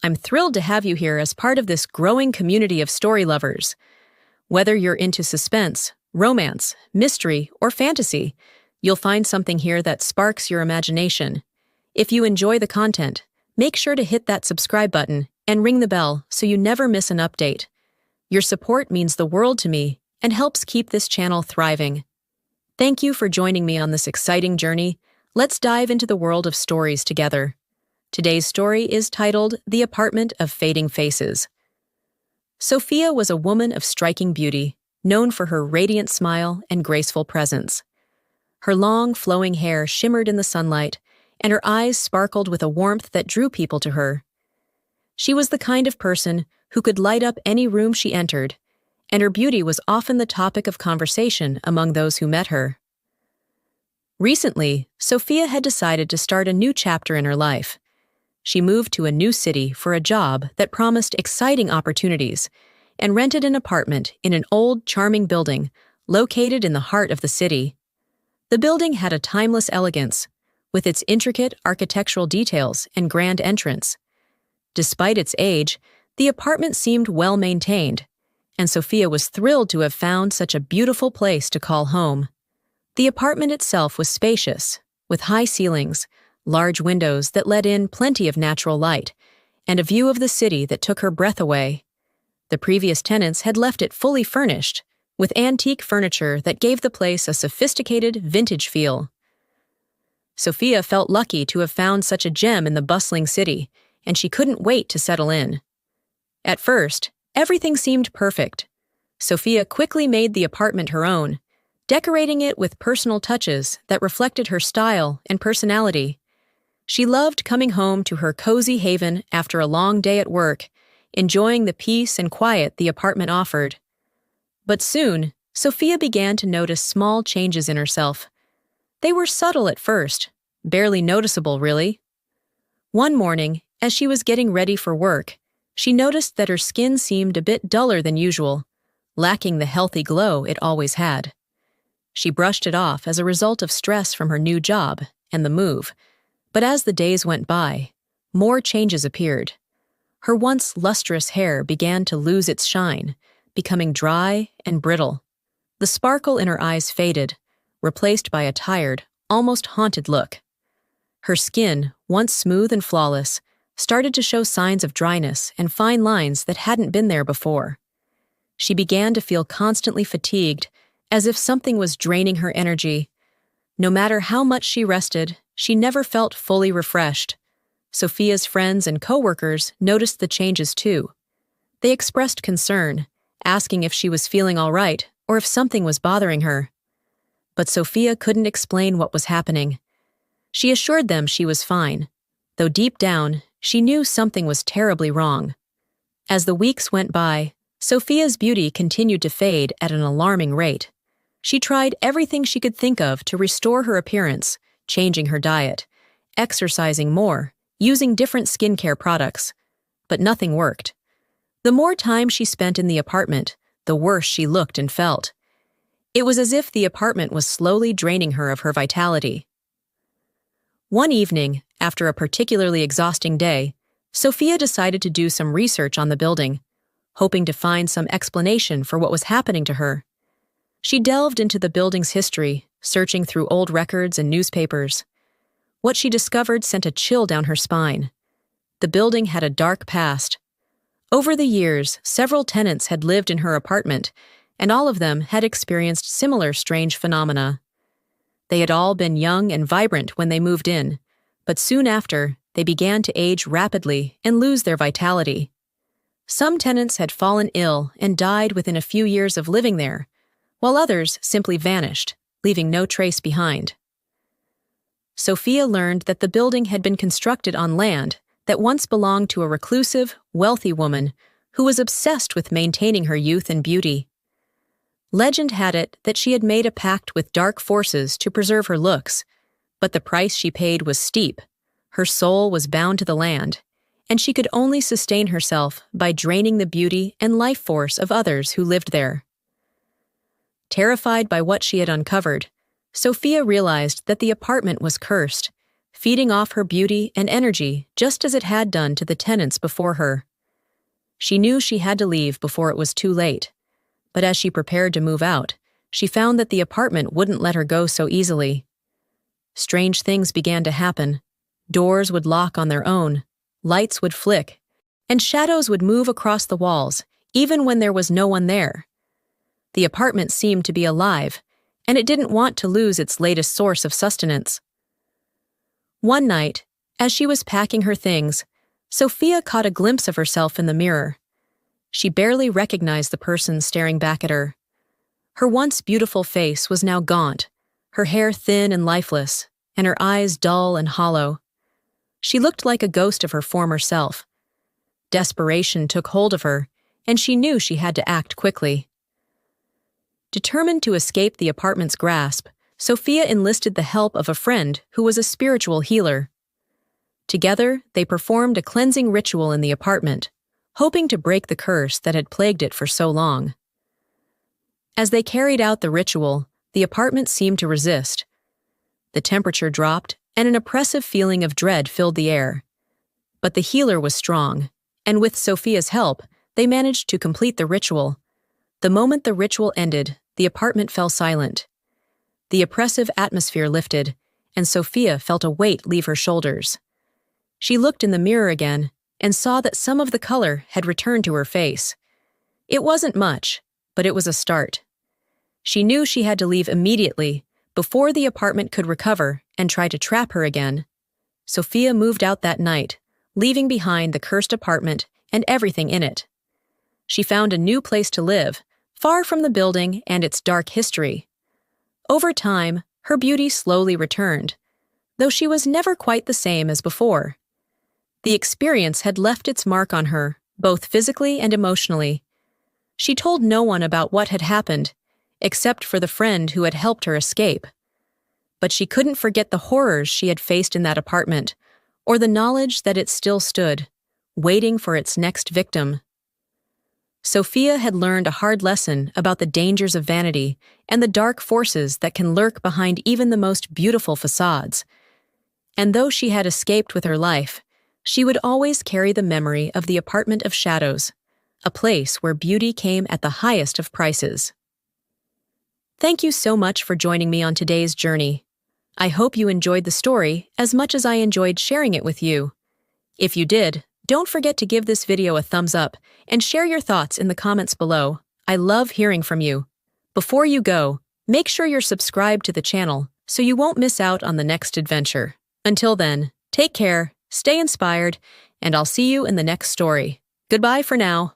I'm thrilled to have you here as part of this growing community of story lovers. Whether you're into suspense, romance, mystery, or fantasy, you'll find something here that sparks your imagination. If you enjoy the content, make sure to hit that subscribe button and ring the bell so you never miss an update. Your support means the world to me and helps keep this channel thriving. Thank you for joining me on this exciting journey. Let's dive into the world of stories together. Today's story is titled The Apartment of Fading Faces. Sophia was a woman of striking beauty, known for her radiant smile and graceful presence. Her long, flowing hair shimmered in the sunlight, and her eyes sparkled with a warmth that drew people to her. She was the kind of person who could light up any room she entered, and her beauty was often the topic of conversation among those who met her. Recently, Sophia had decided to start a new chapter in her life. She moved to a new city for a job that promised exciting opportunities and rented an apartment in an old, charming building located in the heart of the city. The building had a timeless elegance, with its intricate architectural details and grand entrance. Despite its age, the apartment seemed well-maintained, and Sophia was thrilled to have found such a beautiful place to call home. The apartment itself was spacious, with high ceilings, large windows that let in plenty of natural light, and a view of the city that took her breath away. The previous tenants had left it fully furnished, with antique furniture that gave the place a sophisticated, vintage feel. Sophia felt lucky to have found such a gem in the bustling city, and she couldn't wait to settle in. At first, everything seemed perfect. Sophia quickly made the apartment her own, decorating it with personal touches that reflected her style and personality. She loved coming home to her cozy haven after a long day at work, enjoying the peace and quiet the apartment offered. But soon, Sophia began to notice small changes in herself. They were subtle at first, barely noticeable really. One morning, as she was getting ready for work, she noticed that her skin seemed a bit duller than usual, lacking the healthy glow it always had. She brushed it off as a result of stress from her new job and the move, but as the days went by, more changes appeared. Her once lustrous hair began to lose its shine, becoming dry and brittle. The sparkle in her eyes faded, replaced by a tired, almost haunted look. Her skin, once smooth and flawless, started to show signs of dryness and fine lines that hadn't been there before. She began to feel constantly fatigued, as if something was draining her energy. No matter how much she rested, she never felt fully refreshed. Sophia's friends and coworkers noticed the changes too. They expressed concern, asking if she was feeling all right or if something was bothering her. But Sophia couldn't explain what was happening. She assured them she was fine, though deep down, she knew something was terribly wrong. As the weeks went by, Sophia's beauty continued to fade at an alarming rate. She tried everything she could think of to restore her appearance, changing her diet, exercising more, using different skincare products, but nothing worked. The more time she spent in the apartment, the worse she looked and felt. It was as if the apartment was slowly draining her of her vitality. One evening, after a particularly exhausting day, Sophia decided to do some research on the building, hoping to find some explanation for what was happening to her. She delved into the building's history, searching through old records and newspapers. What she discovered sent a chill down her spine. The building had a dark past. Over the years, several tenants had lived in her apartment, and all of them had experienced similar strange phenomena. They had all been young and vibrant when they moved in, but soon after, they began to age rapidly and lose their vitality. Some tenants had fallen ill and died within a few years of living there, while others simply vanished, leaving no trace behind. Sophia learned that the building had been constructed on land that once belonged to a reclusive, wealthy woman who was obsessed with maintaining her youth and beauty. Legend had it that she had made a pact with dark forces to preserve her looks, but the price she paid was steep. Her soul was bound to the land, and she could only sustain herself by draining the beauty and life force of others who lived there. Terrified by what she had uncovered, Sophia realized that the apartment was cursed, feeding off her beauty and energy just as it had done to the tenants before her. She knew she had to leave before it was too late, but as she prepared to move out, she found that the apartment wouldn't let her go so easily. Strange things began to happen. Doors would lock on their own, lights would flick, and shadows would move across the walls, even when there was no one there. The apartment seemed to be alive, and it didn't want to lose its latest source of sustenance. One night, as she was packing her things, Sophia caught a glimpse of herself in the mirror. She barely recognized the person staring back at her. Her once beautiful face was now gaunt, her hair thin and lifeless, and her eyes dull and hollow. She looked like a ghost of her former self. Desperation took hold of her, and she knew she had to act quickly. Determined to escape the apartment's grasp, Sophia enlisted the help of a friend who was a spiritual healer. Together, they performed a cleansing ritual in the apartment, hoping to break the curse that had plagued it for so long. As they carried out the ritual, the apartment seemed to resist. The temperature dropped, and an oppressive feeling of dread filled the air. But the healer was strong, and with Sophia's help, they managed to complete the ritual. The moment the ritual ended, the apartment fell silent. The oppressive atmosphere lifted, and Sophia felt a weight leave her shoulders. She looked in the mirror again and saw that some of the color had returned to her face. It wasn't much, but it was a start. She knew she had to leave immediately, before the apartment could recover and try to trap her again. Sophia moved out that night, leaving behind the cursed apartment and everything in it. She found a new place to live, far from the building and its dark history. Over time, her beauty slowly returned, though she was never quite the same as before. The experience had left its mark on her, both physically and emotionally. She told no one about what had happened, except for the friend who had helped her escape. But she couldn't forget the horrors she had faced in that apartment, or the knowledge that it still stood, waiting for its next victim. Sophia had learned a hard lesson about the dangers of vanity and the dark forces that can lurk behind even the most beautiful facades. And though she had escaped with her life, she would always carry the memory of the apartment of shadows, a place where beauty came at the highest of prices. Thank you so much for joining me on today's journey. I hope you enjoyed the story as much as I enjoyed sharing it with you. If you did, don't forget to give this video a thumbs up and share your thoughts in the comments below. I love hearing from you. Before you go, make sure you're subscribed to the channel so you won't miss out on the next adventure. Until then, take care, stay inspired, and I'll see you in the next story. Goodbye for now.